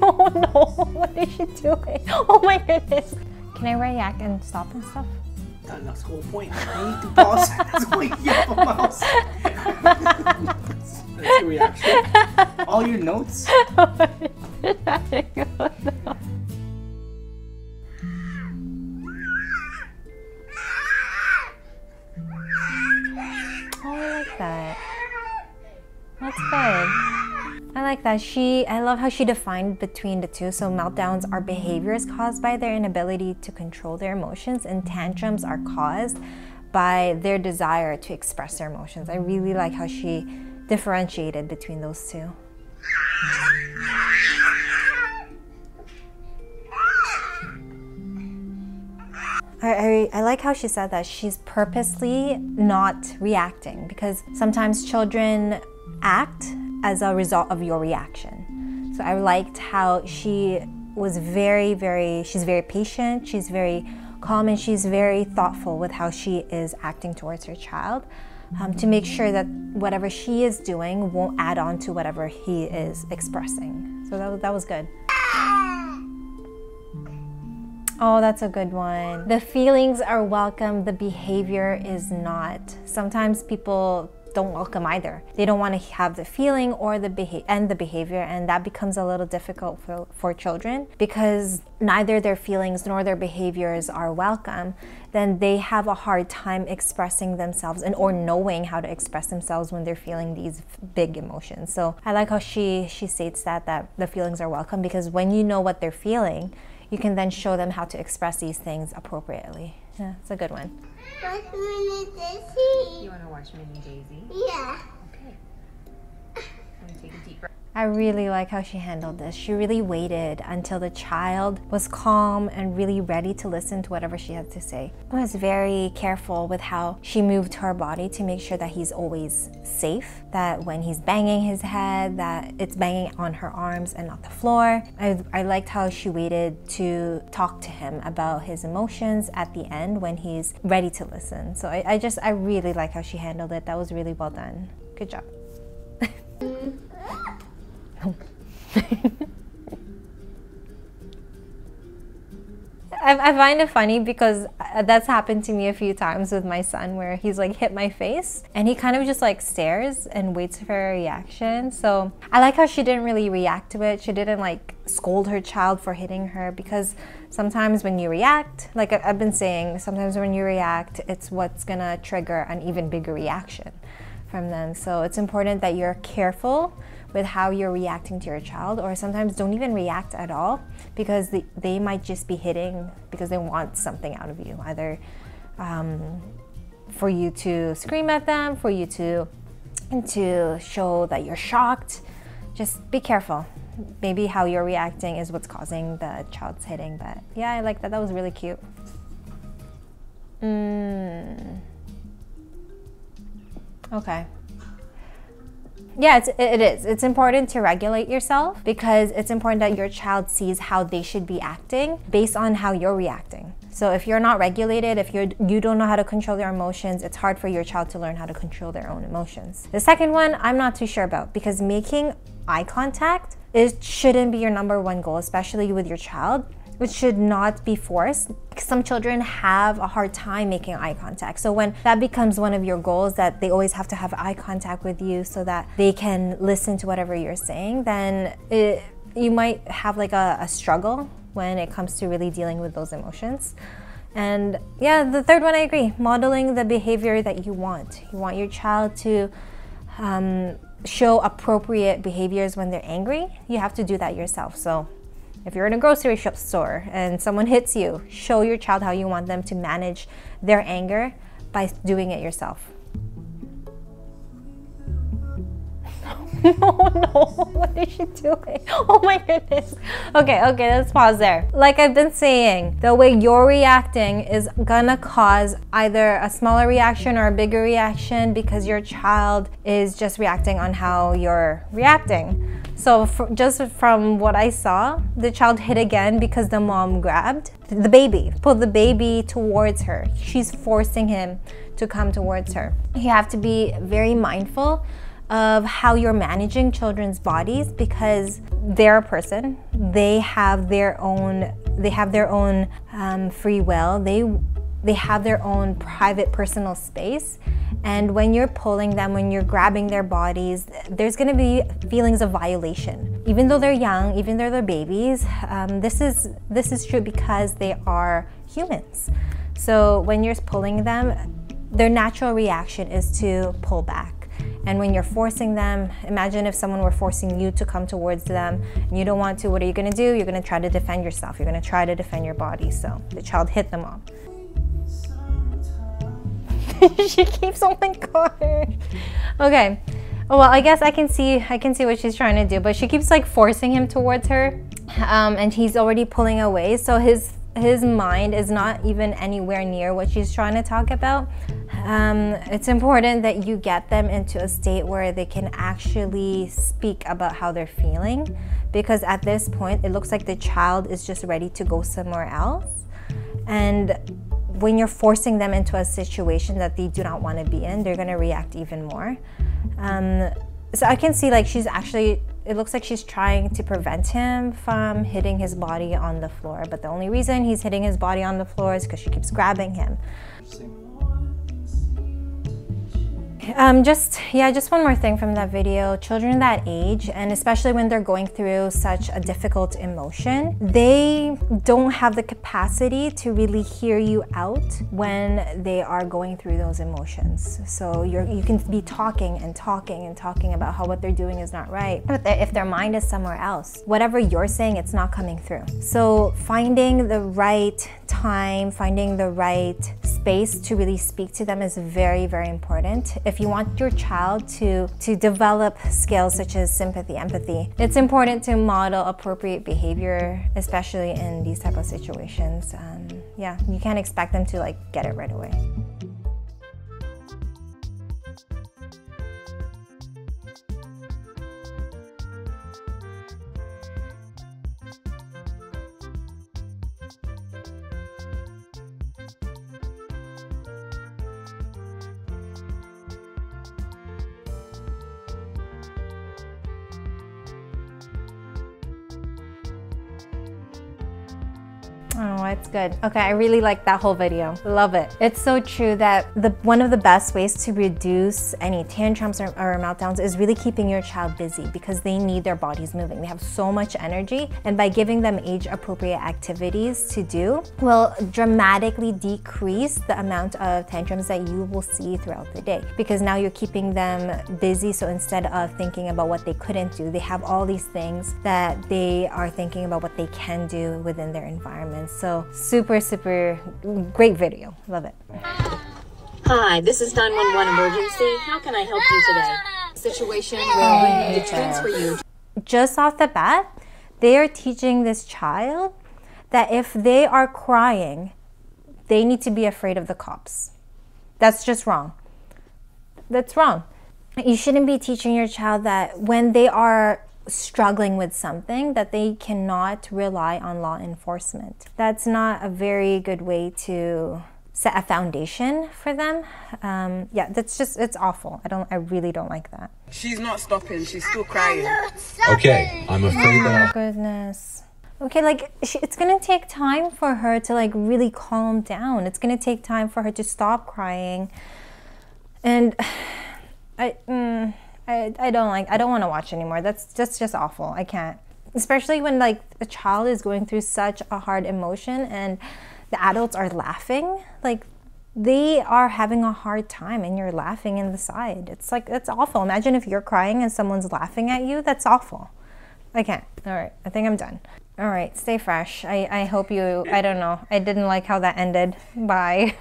Oh no, what is she doing? Oh my goodness. Can I react and stop and stuff? That's the whole point. I need to pause. That's why you have a mouse. That's the reaction. All your notes. That. That's good. I like that. I love how she defined between the two. So meltdowns are behaviors caused by their inability to control their emotions, and tantrums are caused by their desire to express their emotions. I really like how she differentiated between those two. I like how she said that she's purposely not reacting, because sometimes children act as a result of your reaction. So I liked how she was she's very patient, she's very calm, and she's very thoughtful with how she is acting towards her child, to make sure that whatever she is doing won't add on to whatever he is expressing. So that was good. Oh, that's a good one. The feelings are welcome, the behavior is not. Sometimes people don't welcome either. They don't want to have the feeling or the behavior, and that becomes a little difficult for children, because neither their feelings nor their behaviors are welcome. Then they have a hard time expressing themselves or knowing how to express themselves when they're feeling these big emotions. So I like how she states that the feelings are welcome, because when you know what they're feeling, you can then show them how to express these things appropriately. Yeah, it's a good one. Watch Mini Daisy. You want to watch Mini Daisy? Yeah. Okay. Let me take a deep breath. I really like how she handled this. She really waited until the child was calm and really ready to listen to whatever she had to say. I was very careful with how she moved her body to make sure that he's always safe, that when he's banging his head, that it's banging on her arms and not the floor. I liked how she waited to talk to him about his emotions at the end when he's ready to listen. So I really like how she handled it. That was really well done. Good job. I find it funny because that's happened to me a few times with my son, where he's like hit my face and he kind of just like stares and waits for a reaction. So I like how she didn't really react to it. She didn't like scold her child for hitting her, because sometimes when you react, like I've been saying, sometimes when you react, it's what's gonna trigger an even bigger reaction from them. So it's important that you're careful with how you're reacting to your child, or sometimes don't even react at all, because they might just be hitting because they want something out of you, either for you to scream at them, for you to show that you're shocked. Just be careful. Maybe how you're reacting is what's causing the child's hitting. But yeah, I like that. That was really cute. Okay. Yeah, it is. It's important to regulate yourself, because it's important that your child sees how they should be acting based on how you're reacting. So if you're not regulated, if you don't know how to control your emotions, it's hard for your child to learn how to control their own emotions. The second one, I'm not too sure about, because making eye contact shouldn't be your #1 goal, especially with your child. It should not be forced. Some children have a hard time making eye contact. So when that becomes one of your goals, that they always have to have eye contact with you so that they can listen to whatever you're saying, then you might have like a struggle when it comes to really dealing with those emotions. And yeah, the third one, I agree. Modeling the behavior that you want. You want your child to show appropriate behaviors when they're angry. You have to do that yourself. So if you're in a grocery store and someone hits you, show your child how you want them to manage their anger by doing it yourself. Oh no, what is she doing? Oh my goodness. Okay, let's pause there. Like I've been saying, the way you're reacting is gonna cause either a smaller reaction or a bigger reaction, because your child is just reacting on how you're reacting. So just from what I saw, the child hit again because the mom grabbed the baby, pulled the baby towards her. She's forcing him to come towards her. You have to be very mindful of how you're managing children's bodies, because they're a person. They have their own free will. They have their own private personal space. And when you're pulling them, when you're grabbing their bodies, there's going to be feelings of violation. Even though they're young, even though they're babies, this is true because they are humans. So when you're pulling them, their natural reaction is to pull back. And when you're forcing them, imagine if someone were forcing you to come towards them and you don't want to, what are you going to do? You're going to try to defend yourself. You're going to try to defend your body. So the child hit them off. She keeps on my god. Okay. Well, I guess I can see what she's trying to do, but she keeps like forcing him towards her, and he's already pulling away. So his mind is not even anywhere near what she's trying to talk about. It's important that you get them into a state where they can actually speak about how they're feeling, because at this point it looks like the child is just ready to go somewhere else. And when you're forcing them into a situation that they do not want to be in, they're going to react even more. So I can see like it looks like she's trying to prevent him from hitting his body on the floor, but the only reason he's hitting his body on the floor is because she keeps grabbing him. Just one more thing from that video. Children that age, and especially when they're going through such a difficult emotion, they don't have the capacity to really hear you out when they are going through those emotions. So you can be talking and talking and talking about how what they're doing is not right, but if their mind is somewhere else, whatever you're saying, it's not coming through. So finding the right time, finding the right space to really speak to them is very, very important. If you want your child to develop skills such as sympathy, empathy, it's important to model appropriate behavior, especially in these type of situations. You can't expect them to like get it right away. Oh, it's good. Okay, I really like that whole video. Love it. It's so true that one of the best ways to reduce any tantrums or meltdowns is really keeping your child busy, because they need their bodies moving. They have so much energy, and by giving them age-appropriate activities to do will dramatically decrease the amount of tantrums that you will see throughout the day, because now you're keeping them busy. So instead of thinking about what they couldn't do, they have all these things that they are thinking about what they can do within their environment. So super, super great video. Love it. Hi, this is 911 emergency. How can I help you today? Situation where we need to transfer you. Just off the bat, they are teaching this child that if they are crying, they need to be afraid of the cops. That's just wrong. That's wrong. You shouldn't be teaching your child that when they are struggling with something, that they cannot rely on law enforcement. That's not a very good way to set a foundation for them. It's awful. I really don't like that. She's not stopping. She's still crying. Okay, I'm afraid that. Oh, goodness. Okay, like it's gonna take time for her to like really calm down. It's gonna take time for her to stop crying. And I don't want to watch anymore. That's just awful. I can't. Especially when like a child is going through such a hard emotion and the adults are laughing. Like they are having a hard time and you're laughing in the side. It's like, that's awful. Imagine if you're crying and someone's laughing at you. That's awful. I can't. All right, I think I'm done. All right, stay fresh. I hope you, I don't know. I didn't like how that ended. Bye.